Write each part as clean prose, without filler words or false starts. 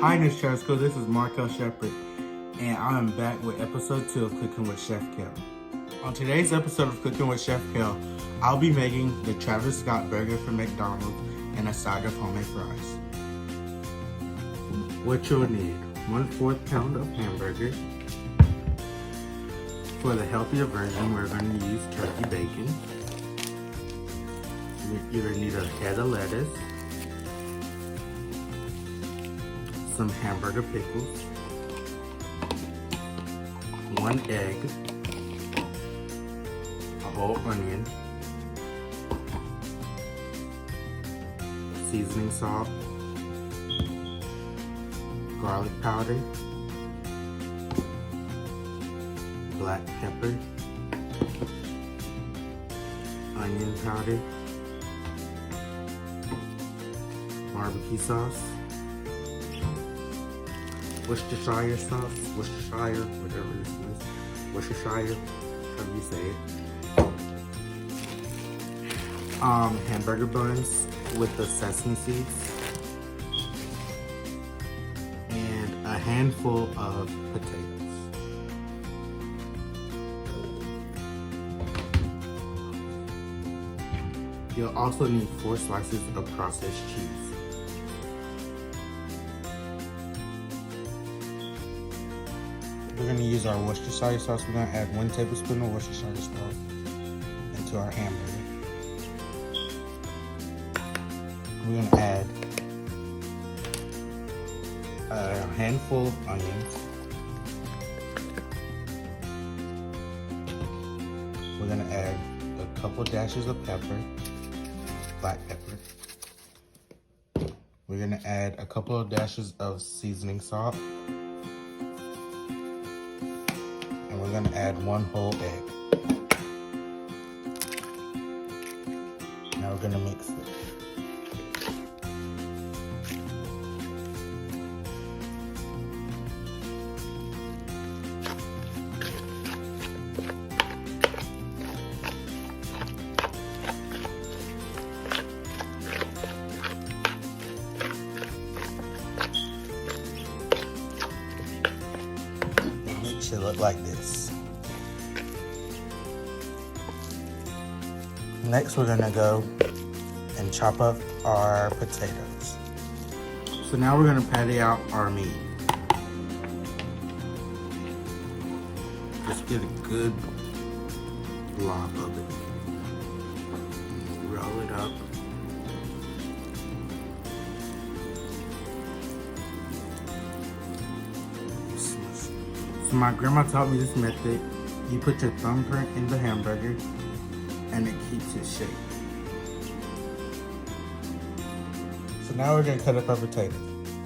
Hi, Miss Chef Kell. This is Markell Shepherd, and I am back with episode 2 of Cooking with Chef Kell. On today's episode of Cooking with Chef Kell, I'll be making the Travis Scott burger from McDonald's and a side of homemade fries. What you'll need: 1/4 pound of hamburger. For the healthier version, we're going to use turkey bacon. You're going to need a head of lettuce, some hamburger pickles, 1 egg, a whole onion, seasoning salt, garlic powder, black pepper, onion powder, barbecue sauce, Worcestershire sauce, Worcestershire, whatever this is, Worcestershire, however you say it. Hamburger buns with the sesame seeds, and a handful of potatoes. You'll also need 4 slices of processed cheese. We're going to use our Worcestershire sauce. We're going to add 1 tablespoon of Worcestershire sauce into our hamburger. We're going to add a handful of onions. We're going to add a couple dashes of pepper, black pepper. We're going to add a couple of dashes of seasoning salt. And we're going to add 1 whole egg. Now we're going to mix it. It should look like this. Next, we're gonna go and chop up our potatoes. So now we're gonna patty out our meat. Just get a good blob of it. Roll it up. So my grandma taught me this method. You put your thumbprint in the hamburger and it keeps its shape. So now we're gonna cut up our potatoes.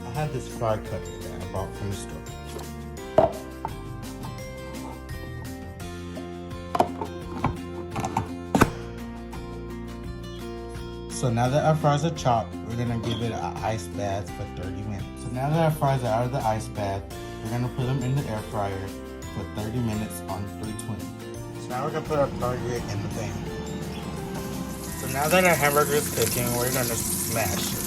I have this fry cutter that I bought from the store. So now that our fries are chopped, we're gonna give it an ice bath for 30 minutes. So now that our fries are out of the ice bath, we're gonna put them in the air fryer for 30 minutes on 320. So now we're gonna put our burger in the pan. So now that our hamburger is cooking, we're gonna smash it.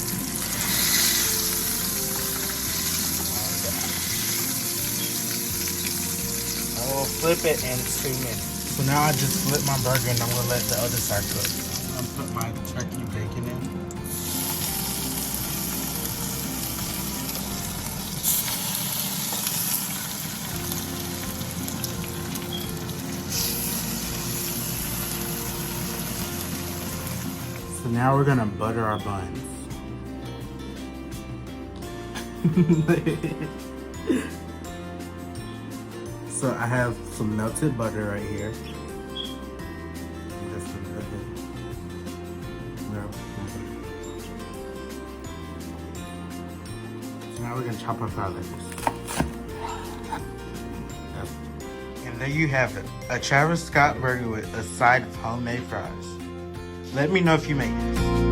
And we'll flip it in 2 minutes. So now I just flip my burger and I'm gonna let the other side cook. I'm gonna put my turkey bacon in. So now we're gonna butter our buns. So I have some melted butter right here. I'm just gonna go ahead. So now we're gonna chop up our lettuce. And there you have it, a Travis Scott burger with a side of homemade fries. Let me know if you make this.